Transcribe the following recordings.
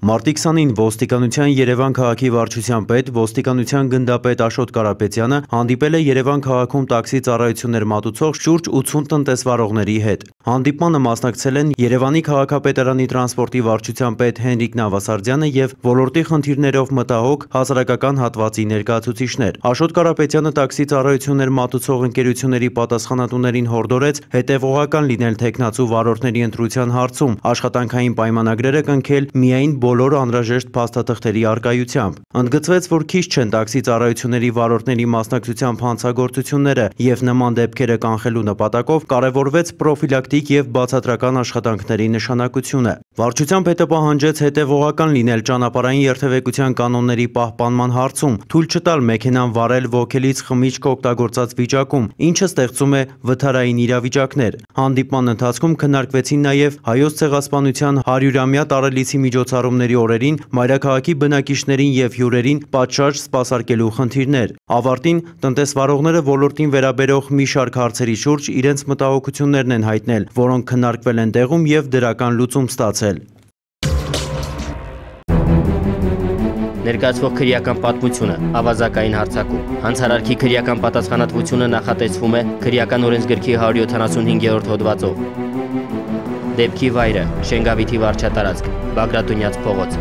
Մարտի 20-ին ոստիկանության Երևան քաղաքի վարչության պետ, ոստիկանության գնդապետ Աշոտ Կարապետյանը հանդիպել է Երևան քաղաքում տաքսի ծառայություններ մատուցող շուրջ 80 տնտեսվարողների հետ։ Հանդիպմանը մասնակցել են Երևանի քաղաքապետարանի տրանսպորտի վարչության պետ Հենրիկ Նավասարդյանը եւ ոլորտի խնդիրներով մտահոգ հասարակական հատվածի ներկայացուցիչներ։ Աշոտ Կարապետյանը տաքսի ծառայություններ մատուցող ընկերությունների պատասխանատուներին հորդորեց հետևողական լինել թեկնածու վարորդների ընտրության հարցում, աշխատանքային պայմանագրերը կնքել միայն բոլոր անհրաժեշտ փաստաթղթերի առկայությամբ։ Ընդգծվեց, որ քիչ չեն տաքսի ծառայությունների վարորդների մասնակցությամբ հանցագործությունները եւ նման դեպքերը կանխելու նպատակով կարևորվեց պրոֆիլակտիկ եւ բացատրական աշխատանքների նշանակությունը։ Վարչության պետը պահանջեց հետևողական լինել ճանապարհային երթևեկության կանոնների պահպանման հարցում, թույլ չտալ մեքենան վարել ոգելից խմիչք օգտագործած վիճակում, ինչը ստեղծում է վթարային իրավիճակներ։ Հանդիպման ընթացքում քննարկվեցին նաեւ Հայոց ցեղասպանության 100-ամյա տարելիցի միջոցառումների օրերին մայրաքաղաքի բնակիչներին եւ հյուրերին պատշաճ սպասարկելու խնդիրներ։ Ավարտին տնտեսվարողները ոլորտին վերաբերող մի շարք հարցերի շուրջ իրենց մտահոգություններն են հայտնել, որոնք քննարկվել են տեղում եւ դրական լուծում ստացել։ Ներկայացվող քրեական պատմությունը ավազակային հարձակում։ Հանցարարքի քրեական պատասխանատվությունը նախատեսվում է քրեական օրենսգրքի 175-րդ հոդվածով։ Դեպքի վայրը Շենգավիթի վարչատարածք, Բագրատունյաց փողոց։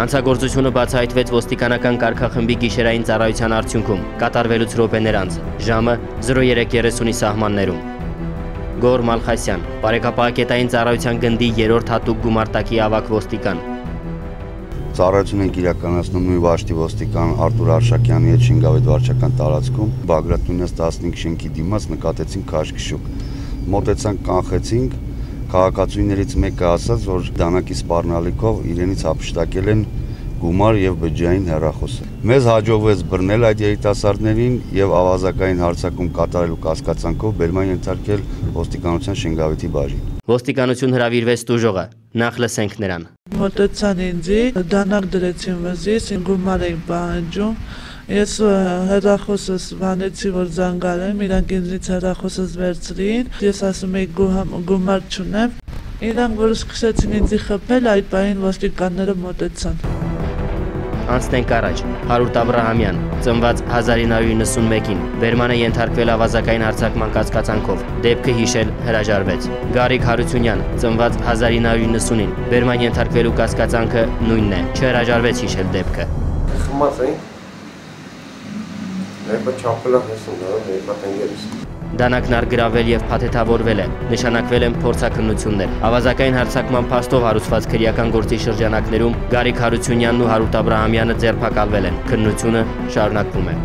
Հանցագործությունը բացահայտվեց ոստիկանական կարգախմբի գիշերային ծառայության արդյունքում, կատարվելուց րոպեներ անց, ժամը 03:30-ի սահմաններում։ Գոր Մալխասյան, Բարեկապահակետային ծառայության գնդի 3-րդ հատուկ գումարտակի ավագ ոստիկան։ Ծառայություն ենք իրականացնում նույն վարչի ոստիկան Արտուր Արշակյանի հետ Շենգավիթ վարչական տարածքում, Բագրատունյաց 15 շենքի դիմաց նկատեցինք քաշքշուկ։ Մոտեցանք, կանխեցինք, քաղաքացիներից մեկը ասաց, որ դանակի սպառնալիքով իրենից հափշտակել են գումար եւ բջջային հեռախոսը։ Մեզ հաջողվեց բռնել այդ երիտասարդներին եւ ավազակային հարձակում կատարելու կասկածանքով բերման ենթարկել ոստիկանության Շենգավիթի բաժին։ Ոստիկանություն հրավիրվեց տուժողը, նախ լսենք նրան։ Մոտեցան ինձ, դանակ դրեցին վզիս, գումար էին պահանջում։ Ես հեռախոսս վանեցի, որ զանգարեմ, իրանք ինձից հեռախոսս վերցրին, ես ասում եի գումար չունեմ։ Իրանք որ սկսեցին ինձ խփել, այդ պահին ոստիկանները մոտեցան։ Անցնենք առաջ, Հարութ Աբրահամյան, ծնված 1991-ին, բերման է ենթարկվել ավազակային հարձակման կասկածանքով, դեպքը հիշել հրաժարվեց։ Գարիկ Հարությունյան, ծնված 1990-ին, բերման ենթարկվելու կասկածանքը նույնն է, չհրաժարվեց հիշել դեպքը։ Խմած էինք, ներբա չապելա հեսուն, ներբա տնգերս։ Դանակն արգրավել եւ փաթեթավորվել է, նշանակվել են փորձաքննություններ։ Ավազակային հարձակման փաստով հարուցված քրեական գործի շրջանակներում Գարիկ Հարությունյանն ու Հարութ Աբրահամյանը ձերբակալվել են։ Քննությունը շարունակվում է։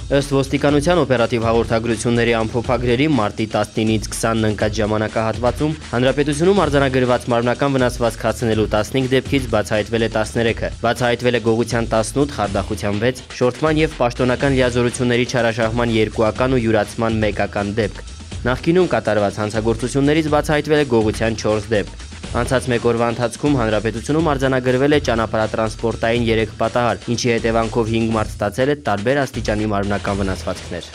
Ըստ ոստիկանության օպերատիվ հաղորդագրությունների ամփոփագրերի մարտի 19-ից 20-ն ընկած ժամանակահատվածում հանրապետությունում արձանագրված մարմնական վնասվածք հասցնելու 15 դեպքից բացահայտվել է 13-ը, բացահայտվել է գողության 18, խարդախության 6, շորթման եւ պաշտոնական լիազորությունների չարաշահման 2-ական ու յուրացման 1-ական դեպք։ Նախկինում կատարված հանցագործություններից բացահայտվել է գողության 4 դեպք։ Անցած մեկ օրվա ընթացքում հանրապետությունում արձանագրվել է ճանապարհատրանսպորտային 3 պատահար, ինչի հետևանքով 5 մարդ ստացել է տարբեր աստիճանի մարմնական վնասվածքներ։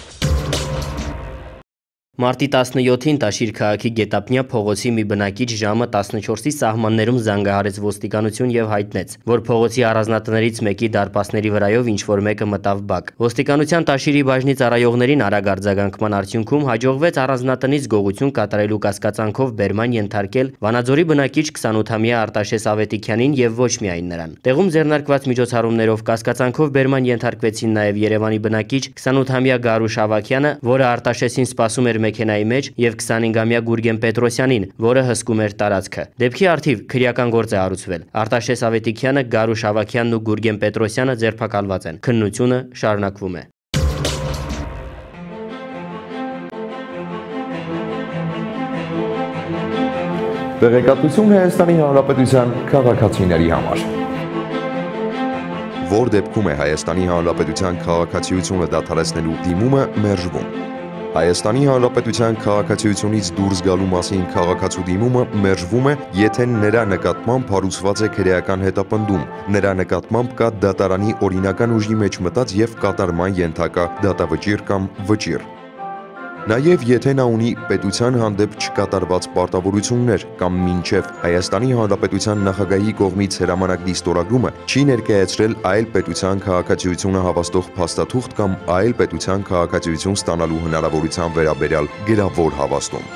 Մարտի 17-ին Տաշիր քաղաքի Գետապնյա փողոցի մի բնակիչ ժամը 14-ի սահմաններում զանգահարեց ոստիկանություն եւ հայտնեց, որ փողոցի առանձնատներից մեկի դարպասների վրայով ինչ-որ մեկը մտավ բակ։ Ոստիկանության Տաշիրի բաժնի ծառայողներին արագ արձագանքման արդյունքում հաջողվեց առանձնատնից գողություն կատարելու կասկածանքով բերման ենթարկել Վանաձորի բնակիչ 28-ամյա Արտաշես Ավետիքյանին եւ ոչ միայն նրան։ Տեղում ձեռնարկված միջոցառումներով կասկածանքով բերման ենթարկվեցին նաեւ Երևանի բնակիչ 28-ամյա Գարուշ Ավակյանը, որը Արտաշեսին սպասում էր մեքենայի մեջ եւ 25-ամյա Գուրգեն Պետրոսյանին, որը հսկում էր տարածքը։ Դեպքի առթիվ քրեական գործ է հարուցվել։ Արտաշես Ավետիքյանը, Գարուշ Ավակյանն ու Գուրգեն Պետրոսյանը ձերբակալված են։ Քննությունը շարունակվում է։ Տեղեկատվություն Հայաստանի Հանրապետության քաղաքացիների համար։ Որ դեպքում է Հայաստանի Հանրապետության քաղաքացիությունը դադարեցնելու դիմումը մերժվում։ Հայաստանի Հանրապետության քաղաքացիությունից դուրս գալու մասին քաղաքացու դիմումը մերժվում է, եթե նրա նկատմամբ հարուցված է քրեական հետապնդում, նրա նկատմամբ կա դատարանի օրինական ուժի մեջ մտած եւ կատարման ենթակա դատավճիռ կամ վճիռ։ Նաև եթե նա ունի պետության հանդեպ չկատարված պարտավորություններ կամ մինչև Հայաստանի Հանրապետության նախագահի կողմից հրամանագրի ստորագրումը չի ներկայացրել այլ պետության քաղաքացիությունը հավաստող փաստաթուղթ կամ այլ պետության քաղաքացիություն ստանալու հնարավորության վերաբերյալ գրավոր հավաստում։